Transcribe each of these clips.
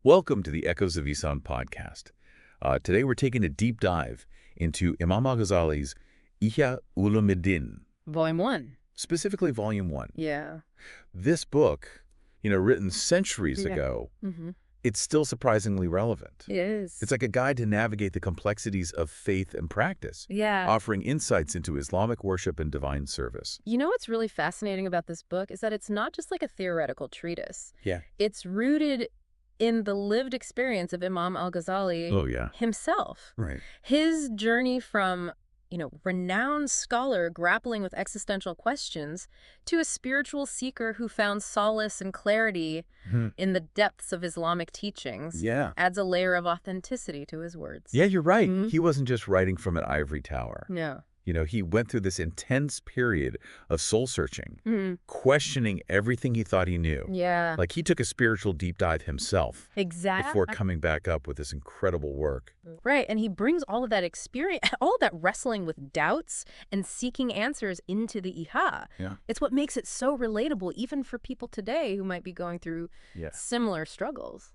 Welcome to the Echoes of Ihsan podcast. Today we're taking a deep dive into Imam al-Ghazali's Ihya Ulum, Volume 1. specifically Volume 1. Yeah. This book, written centuries Yeah. ago, Mm-hmm. it's still surprisingly relevant. It is. It's like a guide to navigate the complexities of faith and practice, Yeah. offering insights into Islamic worship and divine service. You know what's really fascinating about this book is that it's not just like a theoretical treatise. Yeah. It's rooted in the lived experience of Imam al-Ghazali Oh, yeah. himself. Right. His journey from, renowned scholar grappling with existential questions to a spiritual seeker who found solace and clarity in the depths of Islamic teachings Yeah. adds a layer of authenticity to his words. Yeah, you're right. Mhm. He wasn't just writing from an ivory tower. No. He went through this intense period of soul-searching, Mhm. questioning everything he thought he knew. Yeah. Like he took a spiritual deep dive himself Exactly. before coming back up with this incredible work. Right, and he brings all of that experience, all of that wrestling with doubts and seeking answers into the Ihya. Yeah. It's what makes it so relatable, even for people today who might be going through Yeah. similar struggles.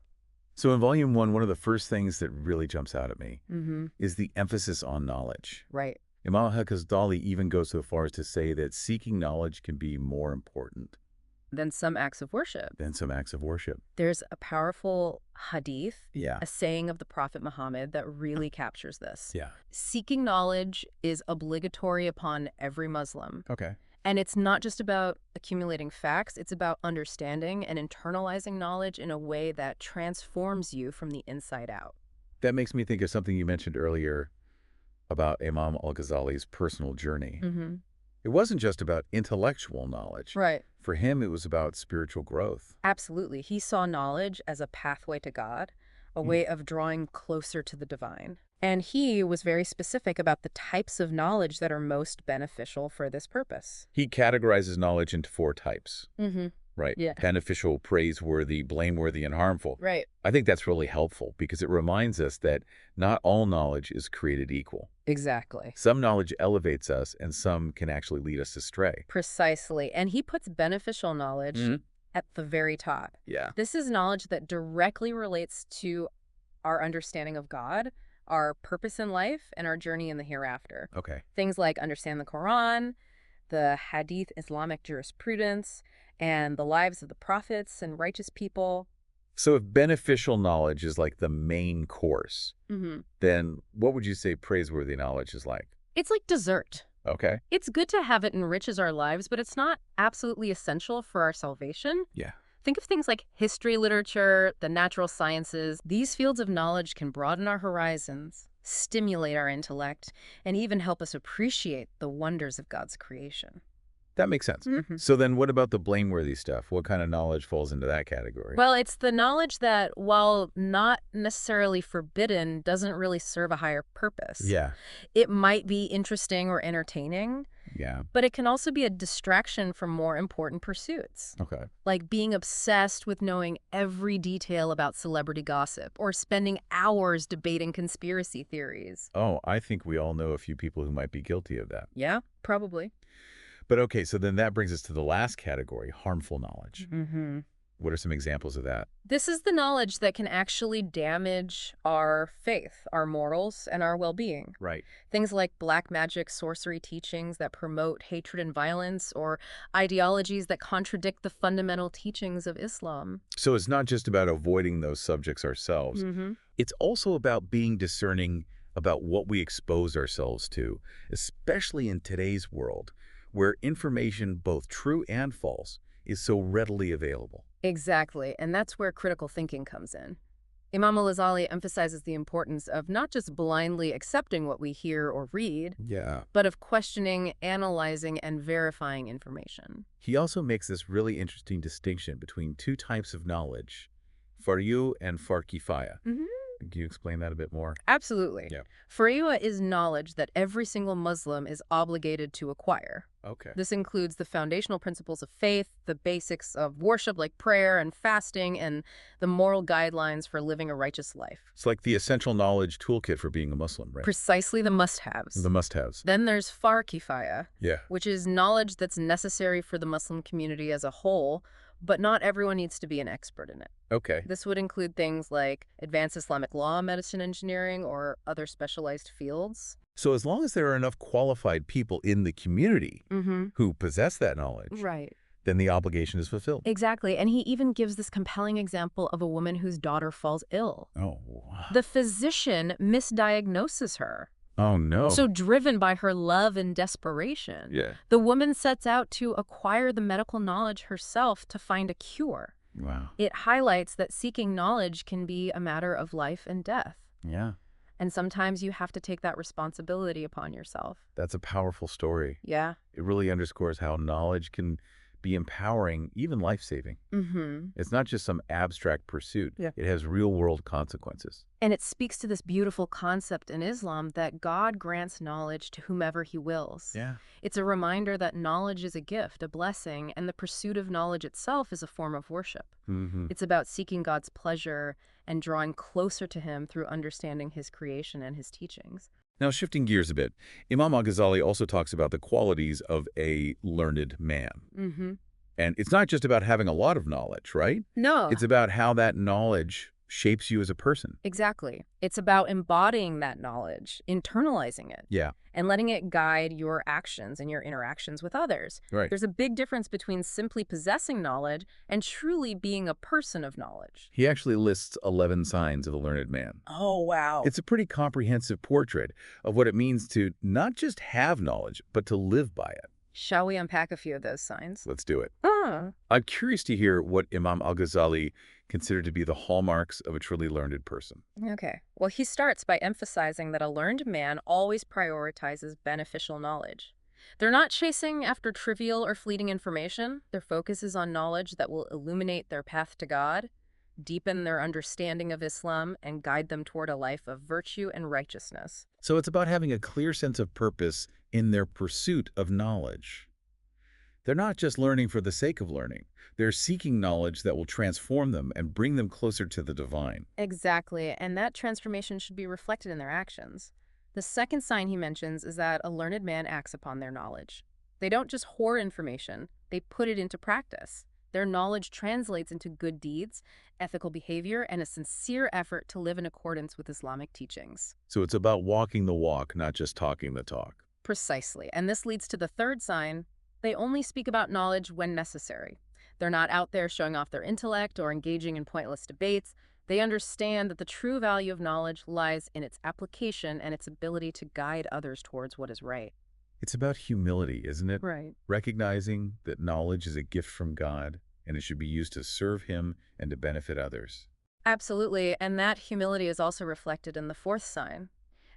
So in Volume 1, one of the first things that really jumps out at me Mm-hmm. is the emphasis on knowledge. Right. Imam al-Ghazali even goes so far as to say that seeking knowledge can be more important Then some acts of worship. than some acts of worship. There's a powerful hadith, Yeah. a saying of the Prophet Muhammad that really captures this. Yeah. Seeking knowledge is obligatory upon every Muslim. Okay. And it's not just about accumulating facts, it's about understanding and internalizing knowledge in a way that transforms you from the inside out. That makes me think of something you mentioned earlier about Imam al-Ghazali's personal journey. Mm-hmm. It wasn't just about intellectual knowledge. Right. For him, it was about spiritual growth. Absolutely. He saw knowledge as a pathway to God, a way of drawing closer to the divine. And he was very specific about the types of knowledge that are most beneficial for this purpose. He categorizes knowledge into 4 types, Mm-hmm. right? Yeah. Beneficial, praiseworthy, blameworthy, and harmful. Right. I think that's really helpful because it reminds us that not all knowledge is created equal. Exactly. Some knowledge elevates us and some can actually lead us astray. Precisely. And he puts beneficial knowledge Mhm. at the very top. Yeah. This is knowledge that directly relates to our understanding of God, our purpose in life, and our journey in the hereafter. Okay. Things like understand the Quran, the Hadith Islamic jurisprudence, and the lives of the prophets and righteous people. So if beneficial knowledge is like the main course, Mm-hmm. then what would you say praiseworthy knowledge is like? It's like dessert. Okay. It's good to have it enriches our lives, but it's not absolutely essential for our salvation. Yeah. Think of things like history, literature, the natural sciences. These fields of knowledge can broaden our horizons, stimulate our intellect, and even help us appreciate the wonders of God's creation. That makes sense. Mhm. So then what about the blameworthy stuff? What kind of knowledge falls into that category? Well, it's the knowledge that, while not necessarily forbidden, doesn't really serve a higher purpose. Yeah. It might be interesting or entertaining, Yeah. but it can also be a distraction from more important pursuits, Okay. like being obsessed with knowing every detail about celebrity gossip or spending hours debating conspiracy theories. Oh, I think we all know a few people who might be guilty of that. Yeah, probably. But okay, so then that brings us to the last category, harmful knowledge. Mm-hmm. What are some examples of that? This is the knowledge that can actually damage our faith, our morals, and our well-being. Right. Things like black magic, sorcery teachings that promote hatred and violence, or ideologies that contradict the fundamental teachings of Islam. So it's not just about avoiding those subjects ourselves. Mm-hmm. It's also about being discerning about what we expose ourselves to, especially in today's world, where information, both true and false, is so readily available. Exactly, and that's where critical thinking comes in. Imam al-Ghazali emphasizes the importance of not just blindly accepting what we hear or read, Yeah. but of questioning, analyzing, and verifying information. He also makes this really interesting distinction between 2 types of knowledge, faryu and farkifaya. Mm-hmm. Can you explain that a bit more? Absolutely. Yeah. Fariwa is knowledge that every single Muslim is obligated to acquire. Okay. This includes the foundational principles of faith, the basics of worship like prayer and fasting, and the moral guidelines for living a righteous life. It's like the essential knowledge toolkit for being a Muslim, right? Precisely the must-haves. The must-haves. Then there's far kifaya, Yeah. which is knowledge that's necessary for the Muslim community as a whole, but not everyone needs to be an expert in it. Okay. This would include things like advanced Islamic law, medicine, engineering, or other specialized fields. So as long as there are enough qualified people in the community Mm-hmm. who possess that knowledge, Right. then the obligation is fulfilled. Exactly. And he even gives this compelling example of a woman whose daughter falls ill. Oh. The physician misdiagnoses her. Oh, no. So driven by her love and desperation, Yeah. the woman sets out to acquire the medical knowledge herself to find a cure. Wow. It highlights that seeking knowledge can be a matter of life and death. Yeah. And sometimes you have to take that responsibility upon yourself. That's a powerful story. Yeah. It really underscores how knowledge can be empowering, even life-saving. Mm-hmm. It's not just some abstract pursuit. Yeah. It has real-world consequences. And it speaks to this beautiful concept in Islam that God grants knowledge to whomever he wills. Yeah. It's a reminder that knowledge is a gift, a blessing, and the pursuit of knowledge itself is a form of worship. Mm-hmm. It's about seeking God's pleasure and drawing closer to him through understanding his creation and his teachings. Now, shifting gears a bit, Imam al-Ghazali also talks about the qualities of a learned man. Mm-hmm. And it's not just about having a lot of knowledge, right? No. It's about how that knowledge shapes you as a person. Exactly. It's about embodying that knowledge, internalizing it, Yeah, and letting it guide your actions and your interactions with others. right. There's a big difference between simply possessing knowledge and truly being a person of knowledge. He actually lists 11 signs of a learned man. Oh, wow. It's a pretty comprehensive portrait of what it means to not just have knowledge, but to live by it. Shall we unpack a few of those signs? Let's do it. Ah. I'm curious to hear what Imam al-Ghazali considered to be the hallmarks of a truly learned person. Okay. Well, he starts by emphasizing that a learned man always prioritizes beneficial knowledge. They're not chasing after trivial or fleeting information. Their focus is on knowledge that will illuminate their path to God, deepen their understanding of Islam, and guide them toward a life of virtue and righteousness. So it's about having a clear sense of purpose in their pursuit of knowledge. They're not just learning for the sake of learning. They're seeking knowledge that will transform them and bring them closer to the divine. Exactly, and that transformation should be reflected in their actions. The second sign he mentions is that a learned man acts upon their knowledge. They don't just hoard information, they put it into practice. Their knowledge translates into good deeds, ethical behavior, and a sincere effort to live in accordance with Islamic teachings. So it's about walking the walk, not just talking the talk. Precisely, and this leads to the third sign. They only speak about knowledge when necessary. They're not out there showing off their intellect or engaging in pointless debates. They understand that the true value of knowledge lies in its application and its ability to guide others towards what is right. It's about humility, isn't it? Right. Recognizing that knowledge is a gift from God and it should be used to serve Him and to benefit others. Absolutely, and that humility is also reflected in the fourth sign.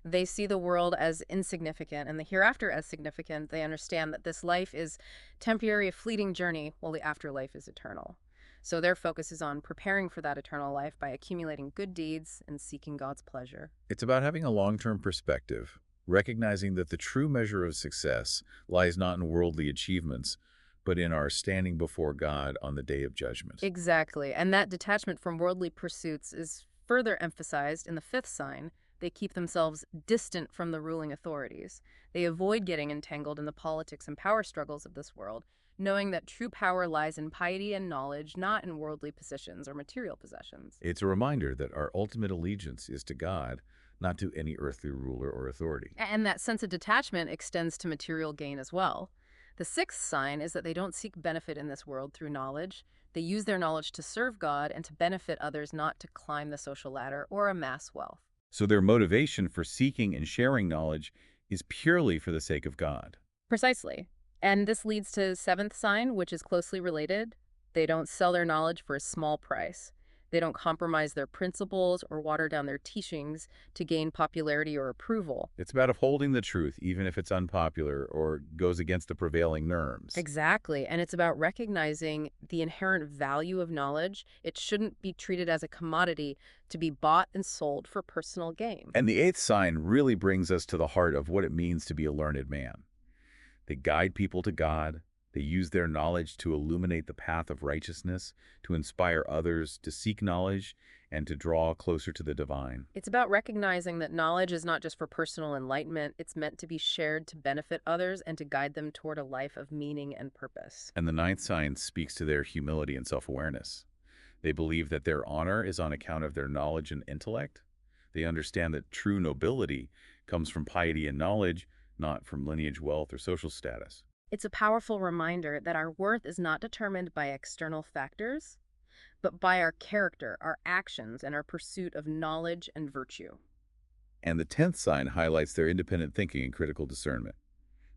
They see the world as insignificant and the hereafter as significant. They understand that this life is temporary, a fleeting journey, while the afterlife is eternal. So their focus is on preparing for that eternal life by accumulating good deeds and seeking God's pleasure. It's about having a long-term perspective, recognizing that the true measure of success lies not in worldly achievements, but in our standing before God on the day of judgment. Exactly, and that detachment from worldly pursuits is further emphasized in the fifth sign. They keep themselves distant from the ruling authorities. They avoid getting entangled in the politics and power struggles of this world, knowing that true power lies in piety and knowledge, not in worldly positions or material possessions. It's a reminder that our ultimate allegiance is to God, not to any earthly ruler or authority. And that sense of detachment extends to material gain as well. The sixth sign is that they don't seek benefit in this world through knowledge. They use their knowledge to serve God and to benefit others, not to climb the social ladder or amass wealth. So their motivation for seeking and sharing knowledge is purely for the sake of God. Precisely. And this leads to the seventh sign, which is closely related. They don't sell their knowledge for a small price. They don't compromise their principles or water down their teachings to gain popularity or approval. It's about upholding the truth, even if it's unpopular or goes against the prevailing norms. Exactly. And it's about recognizing the inherent value of knowledge. It shouldn't be treated as a commodity to be bought and sold for personal gain. And the eighth sign really brings us to the heart of what it means to be a learned man. They guide people to God. They use their knowledge to illuminate the path of righteousness, to inspire others to seek knowledge, and to draw closer to the divine. It's about recognizing that knowledge is not just for personal enlightenment, it's meant to be shared to benefit others and to guide them toward a life of meaning and purpose. And the ninth sign speaks to their humility and self-awareness. They believe that their honor is on account of their knowledge and intellect. They understand that true nobility comes from piety and knowledge, not from lineage, wealth, or social status. It's a powerful reminder that our worth is not determined by external factors, but by our character, our actions, and our pursuit of knowledge and virtue. And the 10th sign highlights their independent thinking and critical discernment.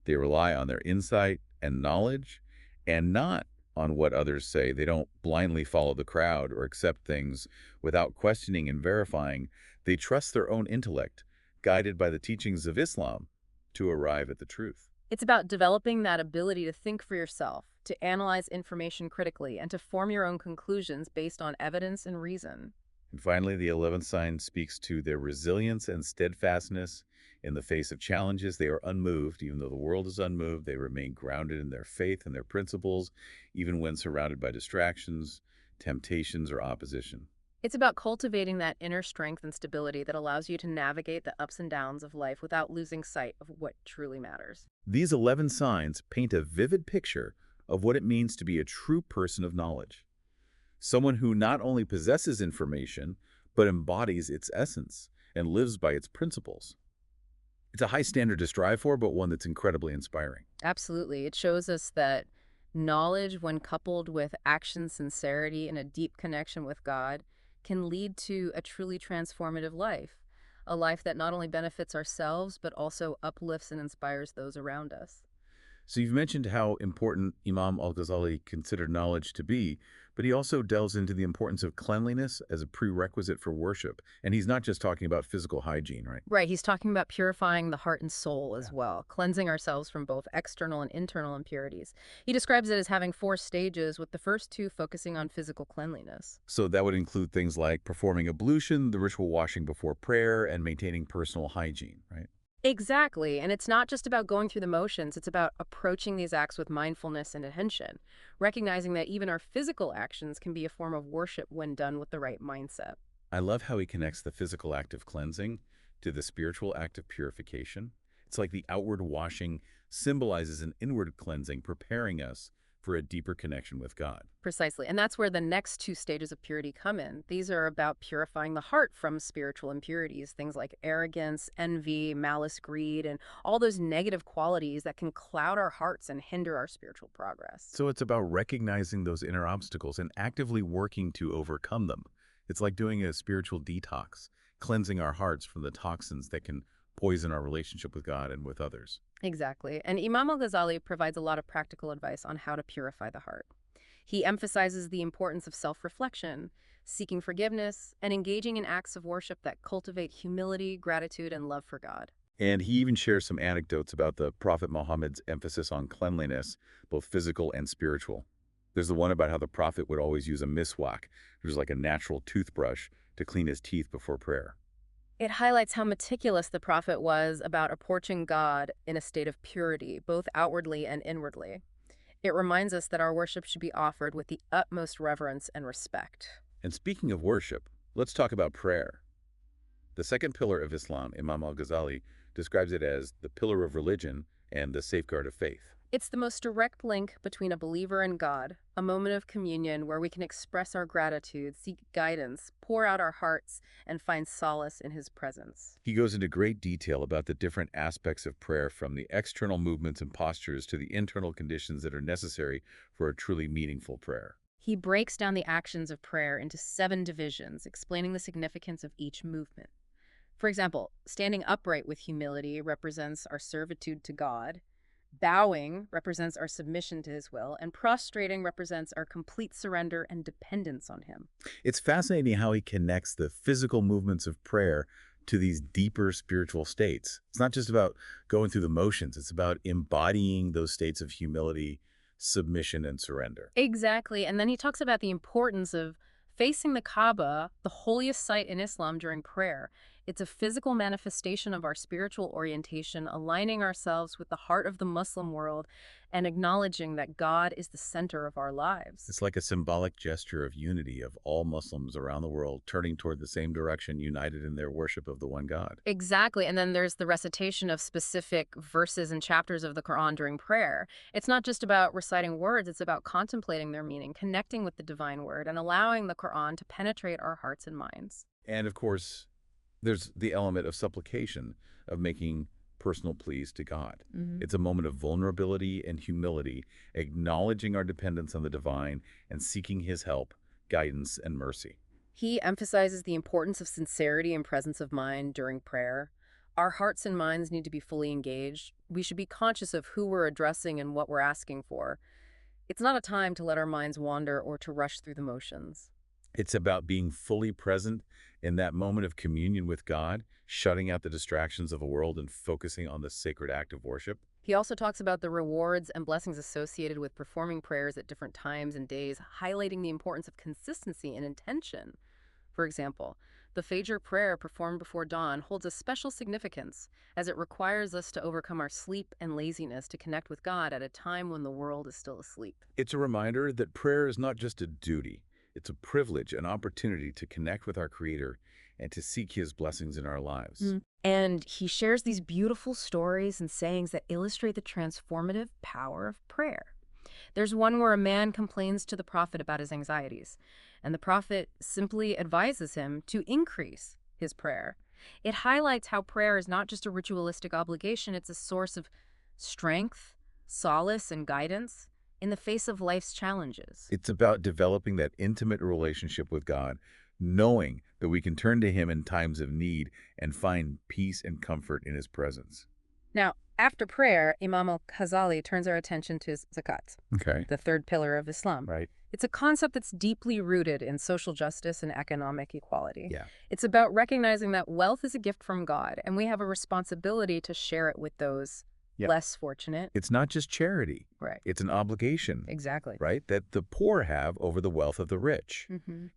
They rely on their insight and knowledge and not on what others say. They don't blindly follow the crowd or accept things without questioning and verifying. They trust their own intellect, guided by the teachings of Islam, to arrive at the truth. It's about developing that ability to think for yourself, to analyze information critically, and to form your own conclusions based on evidence and reason. And finally, the 11th sign speaks to their resilience and steadfastness in the face of challenges. They are unmoved. Even though the world is unmoved, they remain grounded in their faith and their principles, even when surrounded by distractions, temptations, or opposition. It's about cultivating that inner strength and stability that allows you to navigate the ups and downs of life without losing sight of what truly matters. These 11 signs paint a vivid picture of what it means to be a true person of knowledge. Someone who not only possesses information, but embodies its essence and lives by its principles. It's a high standard to strive for, but one that's incredibly inspiring. Absolutely. It shows us that knowledge, when coupled with action, sincerity, and a deep connection with God, can lead to a truly transformative life. A life that not only benefits ourselves, but also uplifts and inspires those around us. So you've mentioned how important Imam al-Ghazali considered knowledge to be, but he also delves into the importance of cleanliness as a prerequisite for worship. And he's not just talking about physical hygiene, right? Right, he's talking about purifying the heart and soul as well, cleansing ourselves from both external and internal impurities. He describes it as having 4 stages, with the first 2 focusing on physical cleanliness. So that would include things like performing ablution, the ritual washing before prayer, and maintaining personal hygiene, right? Exactly, and it's not just about going through the motions, it's about approaching these acts with mindfulness and attention, recognizing that even our physical actions can be a form of worship when done with the right mindset. I love how he connects the physical act of cleansing to the spiritual act of purification. It's like the outward washing symbolizes an inward cleansing, preparing us for a deeper connection with God. Precisely, and that's where the next 2 stages of purity come in. These are about purifying the heart from spiritual impurities, things like arrogance, envy, malice, greed, and all those negative qualities that can cloud our hearts and hinder our spiritual progress. So it's about recognizing those inner obstacles and actively working to overcome them. It's like doing a spiritual detox, cleansing our hearts from the toxins that can poison our relationship with God and with others. Exactly. And Imam al-Ghazali provides a lot of practical advice on how to purify the heart. He emphasizes the importance of self-reflection, seeking forgiveness, and engaging in acts of worship that cultivate humility, gratitude, and love for God. And he even shares some anecdotes about the Prophet Muhammad's emphasis on cleanliness, both physical and spiritual. There's the one about how the Prophet would always use a miswak, which is like a natural toothbrush, to clean his teeth before prayer. It highlights how meticulous the Prophet was about approaching God in a state of purity, both outwardly and inwardly. It reminds us that our worship should be offered with the utmost reverence and respect. And speaking of worship, let's talk about prayer. The second pillar of Islam, Imam al-Ghazali, describes it as the pillar of religion and the safeguard of faith. It's the most direct link between a believer and God, a moment of communion where we can express our gratitude, seek guidance, pour out our hearts, and find solace in His presence. He goes into great detail about the different aspects of prayer, from the external movements and postures to the internal conditions that are necessary for a truly meaningful prayer. He breaks down the actions of prayer into 7 divisions, explaining the significance of each movement. For example, standing upright with humility represents our servitude to God. Bowing represents our submission to His will, and prostrating represents our complete surrender and dependence on Him. It's fascinating how he connects the physical movements of prayer to these deeper spiritual states. It's not just about going through the motions, it's about embodying those states of humility, submission, and surrender. Exactly, and then he talks about the importance of facing the Kaaba, the holiest site in Islam, during prayer. It's a physical manifestation of our spiritual orientation, aligning ourselves with the heart of the Muslim world and acknowledging that God is the center of our lives. It's like a symbolic gesture of unity of all Muslims around the world turning toward the same direction, united in their worship of the one God. Exactly. And then there's the recitation of specific verses and chapters of the Quran during prayer. It's not just about reciting words, it's about contemplating their meaning, connecting with the divine word, and allowing the Quran to penetrate our hearts and minds. And of course, there's the element of supplication, of making personal pleas to God. It's a moment of vulnerability and humility, acknowledging our dependence on the divine and seeking his help, guidance, and mercy. He emphasizes the importance of sincerity and presence of mind during prayer. Our hearts and minds need to be fully engaged. We should be conscious of who we're addressing and what we're asking for. It's not a time to let our minds wander or to rush through the motions. It's about being fully present in that moment of communion with God, shutting out the distractions of the world and focusing on the sacred act of worship. He also talks about the rewards and blessings associated with performing prayers at different times and days, highlighting the importance of consistency and intention. For example, the Fajr prayer performed before dawn holds a special significance as it requires us to overcome our sleep and laziness to connect with God at a time when the world is still asleep. It's a reminder that prayer is not just a duty. It's a privilege, an opportunity to connect with our Creator and to seek his blessings in our lives. And he shares these beautiful stories and sayings that illustrate the transformative power of prayer. There's one where a man complains to the prophet about his anxieties, and the prophet simply advises him to increase his prayer. It highlights how prayer is not just a ritualistic obligation, it's a source of strength, solace, and guidance in the face of life's challenges. It's about developing that intimate relationship with God, knowing that we can turn to him in times of need and find peace and comfort in his presence. Now, after prayer, Imam al-Ghazali turns our attention to zakat, Okay. the third pillar of Islam. Right. It's a concept that's deeply rooted in social justice and economic equality. Yeah. It's about recognizing that wealth is a gift from God, and we have a responsibility to share it with those less fortunate. It's not just charity. Right. It's an obligation. Exactly. Right? That the poor have over the wealth of the rich.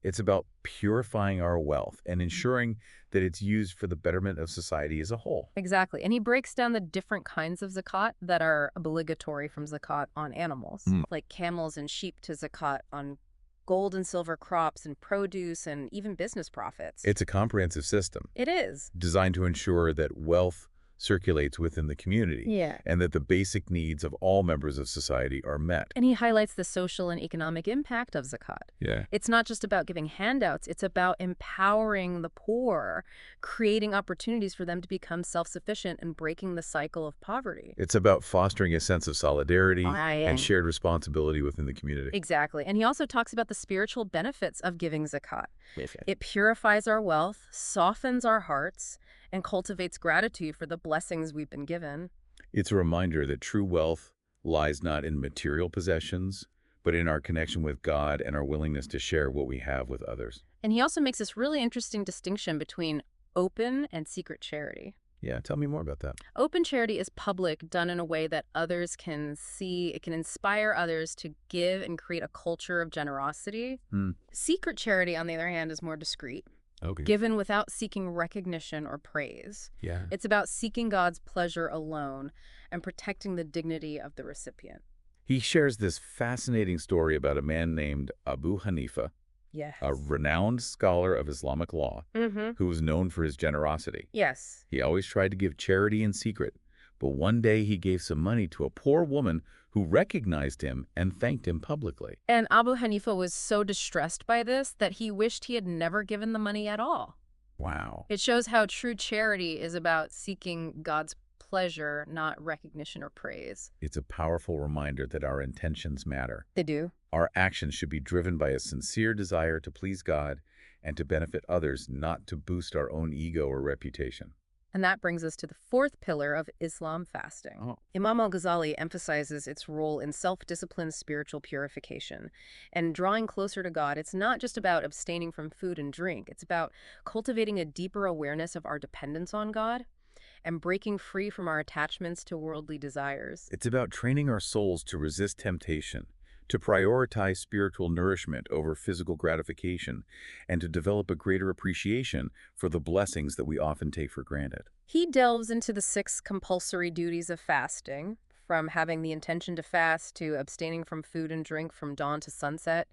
It's about purifying our wealth and ensuring that it's used for the betterment of society as a whole. Exactly. And he breaks down the different kinds of zakat that are obligatory from zakat on animals, like camels and sheep to zakat on gold and silver crops and produce and even business profits. It's a comprehensive system. It is. Designed to ensure that wealth circulates within the community and that the basic needs of all members of society are met. And he highlights the social and economic impact of zakat. It's not just about giving handouts, it's about empowering the poor, creating opportunities for them to become self-sufficient and breaking the cycle of poverty. It's about fostering a sense of solidarity and and shared responsibility within the community. Exactly. And he also talks about the spiritual benefits of giving zakat. It purifies our wealth, softens our hearts, and cultivates gratitude for the blessings we've been given. It's a reminder that true wealth lies not in material possessions, but in our connection with God and our willingness to share what we have with others. And he also makes this really interesting distinction between open and secret charity. Yeah, tell me more about that. Open charity is public, done in a way that others can see. It can inspire others to give and create a culture of generosity. Secret charity, on the other hand, is more discreet. Given without seeking recognition or praise. It's about seeking God's pleasure alone and protecting the dignity of the recipient. He shares this fascinating story about a man named Abu Hanifa, a renowned scholar of Islamic law, who was known for his generosity. He always tried to give charity in secret, but one day he gave some money to a poor woman who recognized him and thanked him publicly. And Abu Hanifa was so distressed by this that he wished he had never given the money at all. Wow. It shows how true charity is about seeking God's pleasure, not recognition or praise. It's a powerful reminder that our intentions matter. They do. Our actions should be driven by a sincere desire to please God and to benefit others, not to boost our own ego or reputation. And that brings us to the fourth pillar of Islam, fasting. Imam al-Ghazali emphasizes its role in self-discipline, spiritual purification, and drawing closer to God. It's not just about abstaining from food and drink. It's about cultivating a deeper awareness of our dependence on God and breaking free from our attachments to worldly desires. It's about training our souls to resist temptation, to prioritize spiritual nourishment over physical gratification, and to develop a greater appreciation for the blessings that we often take for granted. He delves into the 6 compulsory duties of fasting, from having the intention to fast to abstaining from food and drink from dawn to sunset.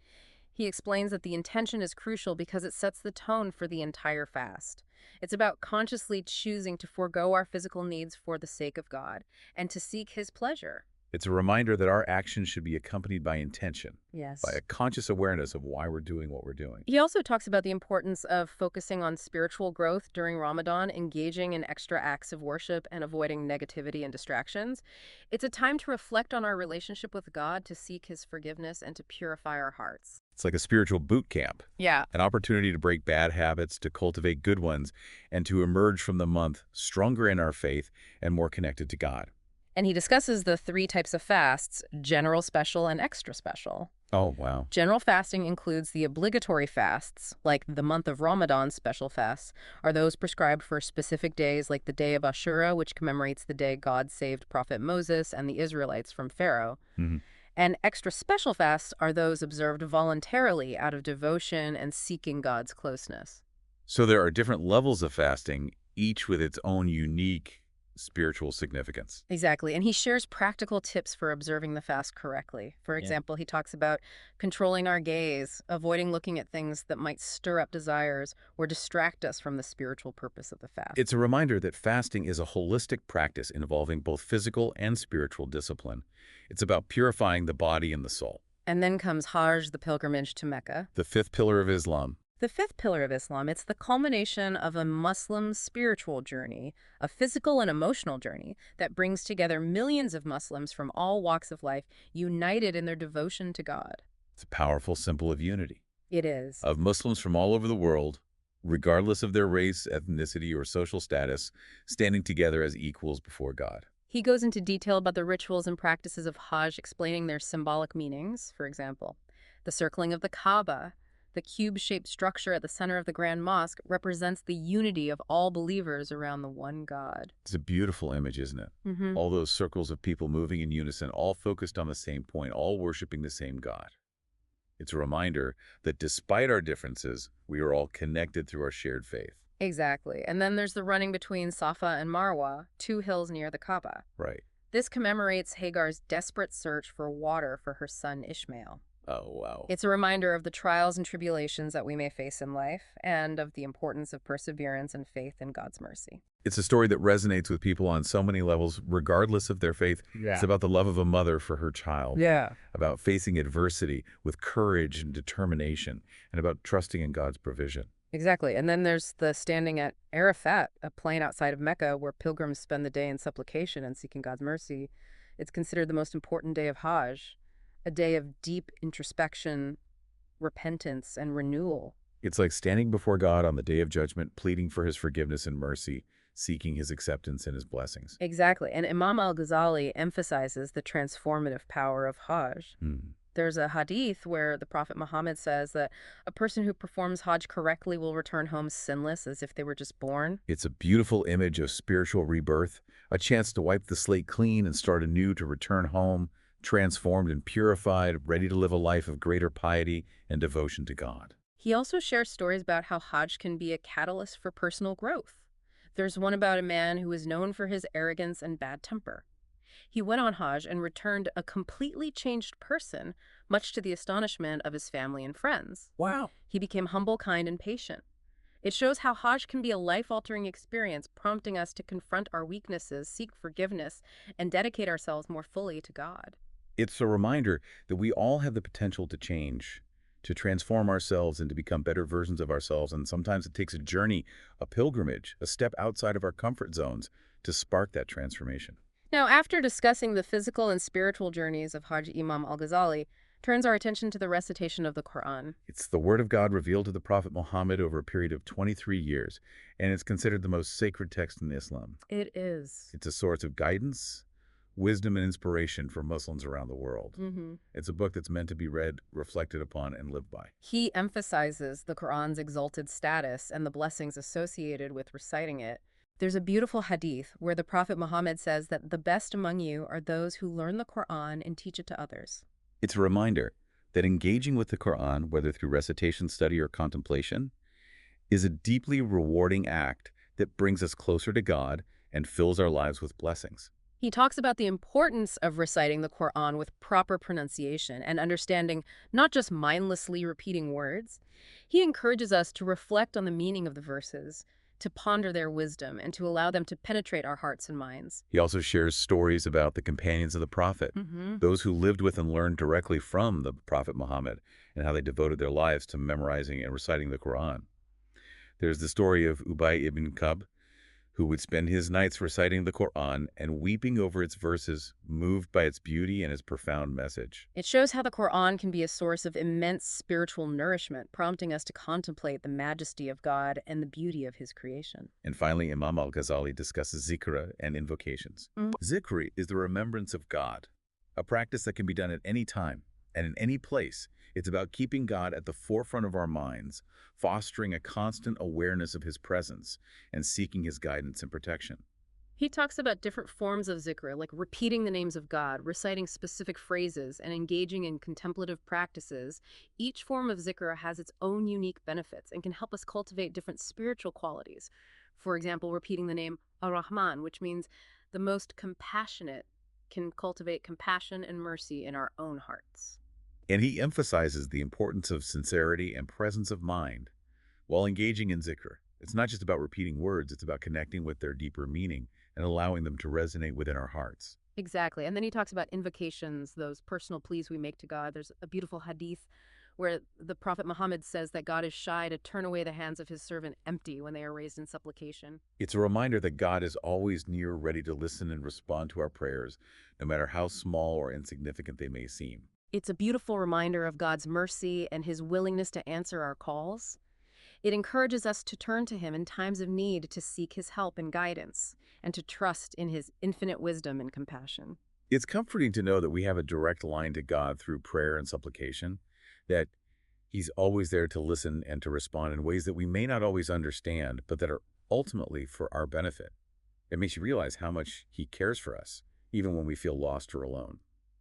He explains that the intention is crucial because it sets the tone for the entire fast. It's about consciously choosing to forego our physical needs for the sake of God and to seek His pleasure. It's a reminder that our actions should be accompanied by intention, by Yes. a conscious awareness of why we're doing what we're doing. He also talks about the importance of focusing on spiritual growth during Ramadan, engaging in extra acts of worship, and avoiding negativity and distractions. It's a time to reflect on our relationship with God, to seek His forgiveness, and to purify our hearts. It's like a spiritual boot camp, Yeah. an opportunity to break bad habits, to cultivate good ones, and to emerge from the month stronger in our faith and more connected to God. And he discusses the 3 types of fasts: general, special, and extra special. Oh, wow. General fasting includes the obligatory fasts, like the month of Ramadan. Special fasts are those prescribed for specific days, like the day of Ashura, which commemorates the day God saved Prophet Moses and the Israelites from Pharaoh. hmm And extra special fasts are those observed voluntarily out of devotion and seeking God's closeness. So there are different levels of fasting, each with its own unique spiritual significance. Exactly. And he shares practical tips for observing the fast correctly. For example, he talks about controlling our gaze, avoiding looking at things that might stir up desires or distract us from the spiritual purpose of the fast. It's a reminder that fasting is a holistic practice involving both physical and spiritual discipline. It's about purifying the body and the soul. And then comes Hajj, the pilgrimage to Mecca. The 5th pillar of Islam. The 5th pillar of Islam, it's the culmination of a Muslim spiritual journey, a physical and emotional journey that brings together millions of Muslims from all walks of life, united in their devotion to God. It's a powerful symbol of unity, It is. of Muslims from all over the world, regardless of their race, ethnicity, or social status, standing together as equals before God. He goes into detail about the rituals and practices of Hajj, explaining their symbolic meanings. For example, the circling of the Kaaba, the cube-shaped structure at the center of the Grand Mosque, represents the unity of all believers around the one God. It's a beautiful image, isn't it? Mm-hmm. All those circles of people moving in unison, all focused on the same point, all worshiping the same God. It's a reminder that despite our differences, we are all connected through our shared faith. Exactly. And then there's the running between Safa and Marwa, 2 hills near the Kaaba. Right. This commemorates Hagar's desperate search for water for her son Ishmael. Oh, wow. It's a reminder of the trials and tribulations that we may face in life and of the importance of perseverance and faith in God's mercy. It's a story that resonates with people on so many levels, regardless of their faith. Yeah. It's about the love of a mother for her child, Yeah. about facing adversity with courage and determination, and about trusting in God's provision. Exactly. And then there's the standing at Arafat, a plain outside of Mecca where pilgrims spend the day in supplication and seeking God's mercy. It's considered the most important day of Hajj, a day of deep introspection, repentance, and renewal. It's like standing before God on the day of judgment, pleading for his forgiveness and mercy, seeking his acceptance and his blessings. Exactly. And Imam al-Ghazali emphasizes the transformative power of Hajj. There's a hadith where the Prophet Muhammad says that a person who performs Hajj correctly will return home sinless as if they were just born. It's a beautiful image of spiritual rebirth, a chance to wipe the slate clean and start anew, to return home, transformed and purified, ready to live a life of greater piety and devotion to God. He also shares stories about how Hajj can be a catalyst for personal growth. There's one about a man who was known for his arrogance and bad temper. He went on Hajj and returned a completely changed person, much to the astonishment of his family and friends. Wow. He became humble, kind, and patient. It shows how Hajj can be a life-altering experience, prompting us to confront our weaknesses, seek forgiveness, and dedicate ourselves more fully to God. It's a reminder that we all have the potential to change, to transform ourselves and to become better versions of ourselves. And sometimes it takes a journey, a pilgrimage, a step outside of our comfort zones to spark that transformation. Now, after discussing the physical and spiritual journeys of Hajj, Imam al-Ghazali turns our attention to the recitation of the Quran. It's the Word of God revealed to the Prophet Muhammad over a period of 23 years, and it's considered the most sacred text in Islam. It is. It's a source of guidance, wisdom, and inspiration for Muslims around the world. It's a book that's meant to be read, reflected upon, and lived by. He emphasizes the Quran's exalted status and the blessings associated with reciting it. There's a beautiful hadith where the Prophet Muhammad says that the best among you are those who learn the Quran and teach it to others. It's a reminder that engaging with the Quran, whether through recitation, study, or contemplation, is a deeply rewarding act that brings us closer to God and fills our lives with blessings. He talks about the importance of reciting the Quran with proper pronunciation and understanding, not just mindlessly repeating words. He encourages us to reflect on the meaning of the verses, to ponder their wisdom, and to allow them to penetrate our hearts and minds. He also shares stories about the companions of the Prophet, those who lived with and learned directly from the Prophet Muhammad, and how they devoted their lives to memorizing and reciting the Quran. There's the story of Ubay ibn Ka'b, who would spend his nights reciting the Quran and weeping over its verses, moved by its beauty and its profound message. It shows how the Quran can be a source of immense spiritual nourishment, prompting us to contemplate the majesty of God and the beauty of his creation. And finally, Imam al-Ghazali discusses zikr and invocations. Zikr is the remembrance of God, a practice that can be done at any time and in any place. It's about keeping God at the forefront of our minds, fostering a constant awareness of his presence, and seeking his guidance and protection. He talks about different forms of zikr, like repeating the names of God, reciting specific phrases, and engaging in contemplative practices. Each form of zikr has its own unique benefits and can help us cultivate different spiritual qualities. For example, repeating the name Ar-Rahman, which means the most compassionate, can cultivate compassion and mercy in our own hearts. And he emphasizes the importance of sincerity and presence of mind while engaging in zikr. It's not just about repeating words, it's about connecting with their deeper meaning and allowing them to resonate within our hearts. Exactly. And then he talks about invocations, those personal pleas we make to God. There's a beautiful hadith where the Prophet Muhammad says that God is shy to turn away the hands of his servant empty when they are raised in supplication. It's a reminder that God is always near, ready to listen and respond to our prayers, no matter how small or insignificant they may seem. It's a beautiful reminder of God's mercy and his willingness to answer our calls. It encourages us to turn to him in times of need to seek his help and guidance, and to trust in his infinite wisdom and compassion. It's comforting to know that we have a direct line to God through prayer and supplication, that he's always there to listen and to respond in ways that we may not always understand, but that are ultimately for our benefit. It makes you realize how much he cares for us, even when we feel lost or alone.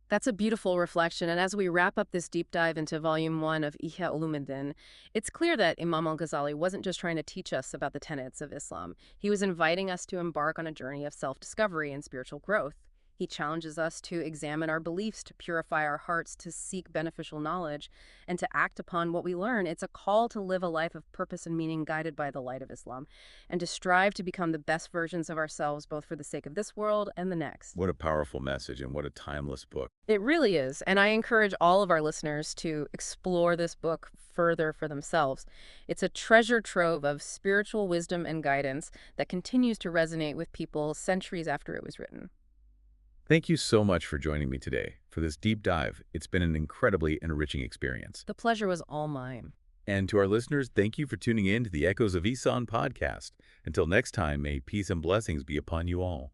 That's a beautiful reflection, and as we wrap up this deep dive into Volume 1 of Ihya Ulum, it's clear that Imam al-Ghazali wasn't just trying to teach us about the tenets of Islam. He was inviting us to embark on a journey of self-discovery and spiritual growth. He challenges us to examine our beliefs, to purify our hearts, to seek beneficial knowledge, and to act upon what we learn. It's a call to live a life of purpose and meaning guided by the light of Islam, and to strive to become the best versions of ourselves, both for the sake of this world and the next. What a powerful message and what a timeless book. It really is, and I encourage all of our listeners to explore this book further for themselves. It's a treasure trove of spiritual wisdom and guidance that continues to resonate with people centuries after it was written. Thank you so much for joining me today for this deep dive. It's been an incredibly enriching experience. The pleasure was all mine. And to our listeners, thank you for tuning in to the Echoes of Ihsan podcast. Until next time, may peace and blessings be upon you all.